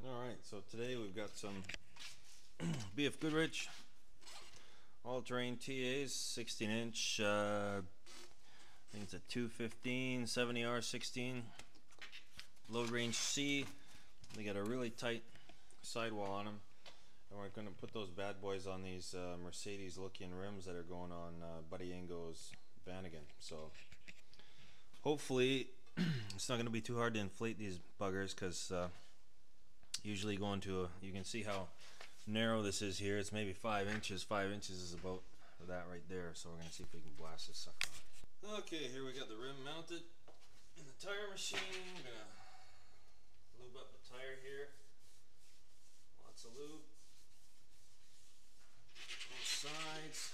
Alright, so today we've got some BF Goodrich all-terrain TAs, 16 inch, I think it's a 215 70R16 load range C. They got a really tight sidewall on them, and we're going to put those bad boys on these Mercedes looking rims that are going on Buddy Ingo's van again. So hopefully it's not going to be too hard to inflate these buggers, because usually going to you can see how narrow this is here. It's maybe 5 inches. 5 inches is about that right there. So we're going to see if we can blast this sucker on. Okay, here we got the rim mounted in the tire machine. I'm going to lube up the tire here. Lots of lube. Both sides.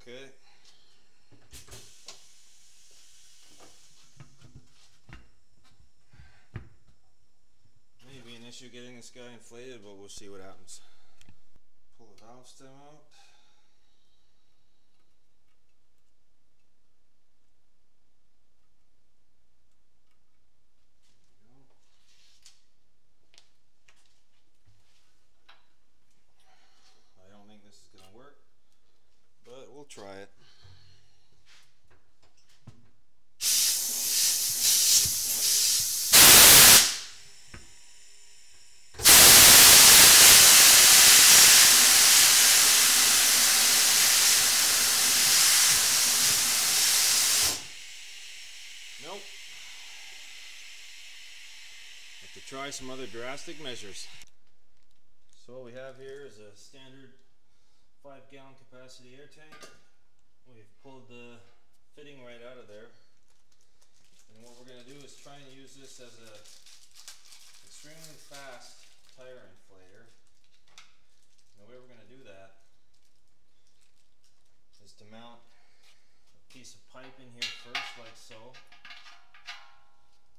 Okay. Maybe an issue getting this guy inflated, but we'll see what happens. Pull the valve stem out. I don't think this is going to work, but we'll try it. Nope. Have to try some other drastic measures. So what we have here is a standard 5-gallon capacity air tank. We've pulled the fitting right out of there, and what we're going to do is try and use this as a extremely fast tire inflator. And the way we're going to do that is to mount a piece of pipe in here first, like so.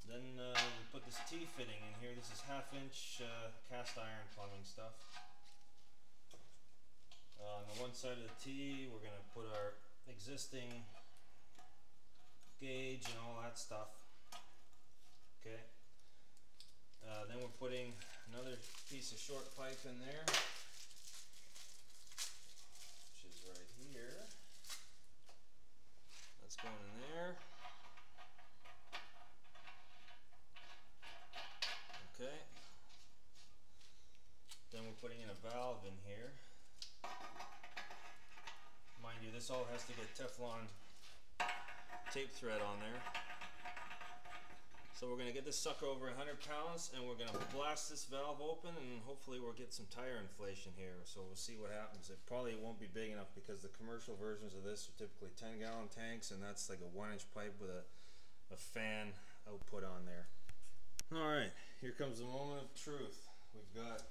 Then we put this T-fitting in here. This is 1/2 inch cast iron plumbing stuff. On the one side of the T, we're going to put our existing gauge and all that stuff. Okay. Then we're putting another piece of short pipe in there, which is right here. That's going in there. Okay. Then we're putting in a valve in here. Mind you, this all has to get Teflon tape thread on there. So we're going to get this sucker over 100 pounds, and we're going to blast this valve open, and hopefully we'll get some tire inflation here. So we'll see what happens. It probably won't be big enough, because the commercial versions of this are typically 10-gallon tanks, and that's like a 1-inch pipe with a fan output on there. Alright, here comes the moment of truth. We've got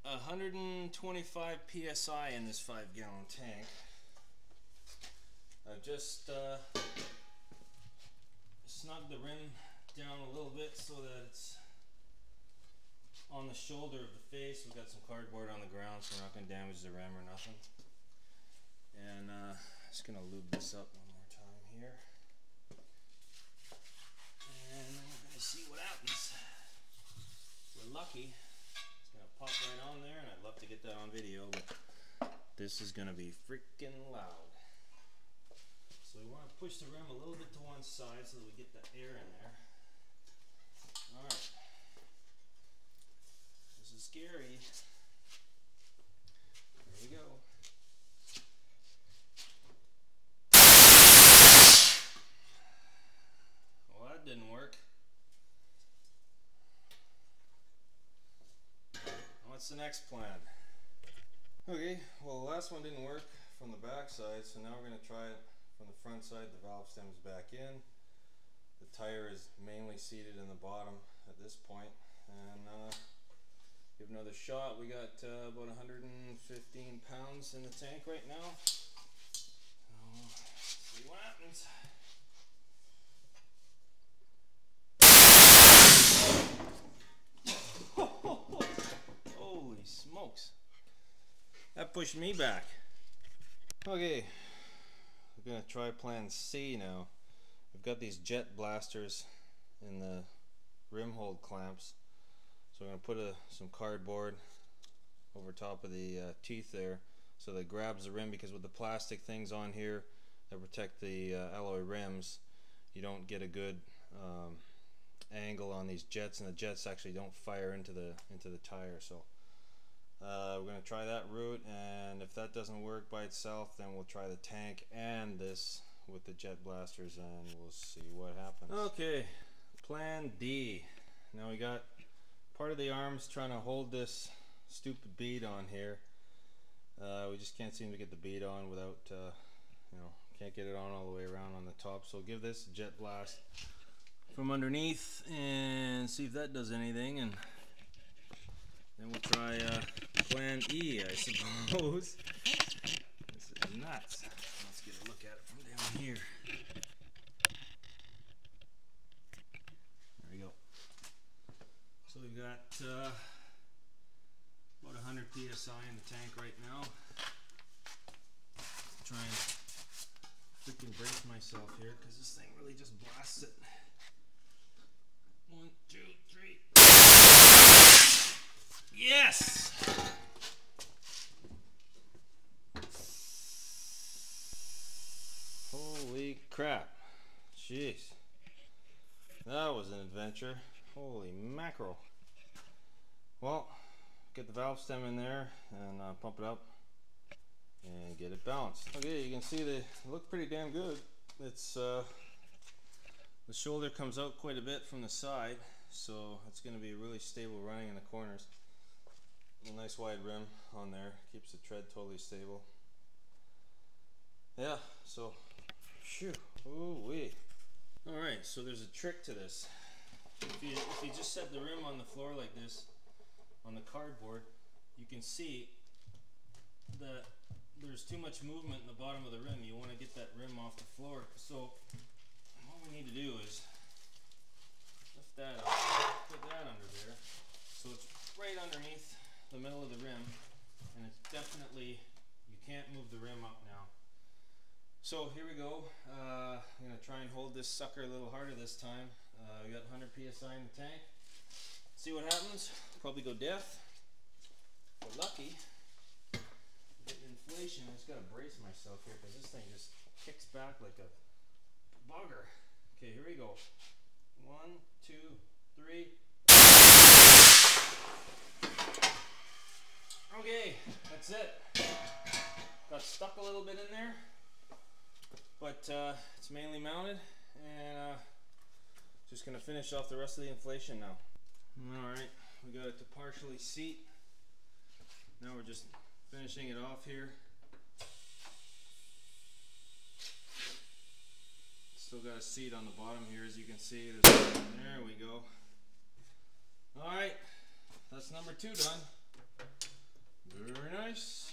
125 psi in this 5-gallon tank. I've just snugged the rim down a little bit so that it's on the shoulder of the face. We've got some cardboard on the ground, so we're not going to damage the rim or nothing. And just going to lube this up one more time here. And then we're going to see what happens. If we're lucky, it's going to pop right on there, and I'd love to get that on video, but this is going to be freaking loud. So we want to push the rim a little bit to one side so that we get the air in there. Alright. This is scary. There we go. Well, that didn't work. What's the next plan? Okay, well the last one didn't work from the back side, so now we're going to try it from the front side. The valve stem's back in. The tire is mainly seated in the bottom at this point, and give another shot. We got about 115 pounds in the tank right now. So, see what happens. Holy smokes. That pushed me back. Okay, we're going to try plan C now. I've got these jet blasters in the rim hold clamps. So I'm going to put some cardboard over top of the teeth there so that it grabs the rim, because with the plastic things on here that protect the alloy rims, you don't get a good angle on these jets, and the jets actually don't fire into the tire. So we're going to try that route, and if that doesn't work by itself, then we'll try the tank and this with the jet blasters, and we'll see what happens. Okay, plan D. Now we got part of the arms trying to hold this stupid bead on here. We just can't seem to get the bead on without, you know, can't get it on all the way around on the top. So jet blast from underneath and see if that does anything, and then we'll try plan E, I suppose. This is nuts. Let's get a look at it from down here. There we go. So we've got about 100 psi in the tank right now. Try and freaking brace myself here, because this thing really just blasts it. 1, 2, 3. Yes! Holy crap. Jeez. That was an adventure. Holy mackerel. Well, get the valve stem in there and pump it up and get it balanced. Okay, you can see they look pretty damn good. It's the shoulder comes out quite a bit from the side, so it's going to be really stable running in the corners. A nice wide rim on there, keeps the tread totally stable. Yeah, so phew, ooh-wee. Alright, so there's a trick to this. If you just set the rim on the floor like this, on the cardboard, you can see that there's too much movement in the bottom of the rim. You want to get that rim off the floor. So what we need to do is lift that up, put that under there, so it's right underneath the middle of the rim, and it's definitely, you can't move the rim up now. So here we go. I'm going to try and hold this sucker a little harder this time. We got 100 psi in the tank. See what happens. Probably go deaf. If we're lucky, get inflation. I just got to brace myself here, because this thing just kicks back like a bugger. Okay, here we go. 1, 2, 3. Okay, that's it. Got stuck a little bit in there, but it's mainly mounted, and just gonna finish off the rest of the inflation now. Alright, we got it to partially seat. Now we're just finishing it off here. Still got a seat on the bottom here, as you can see. There we go. Alright, that's number 2 done. Very nice.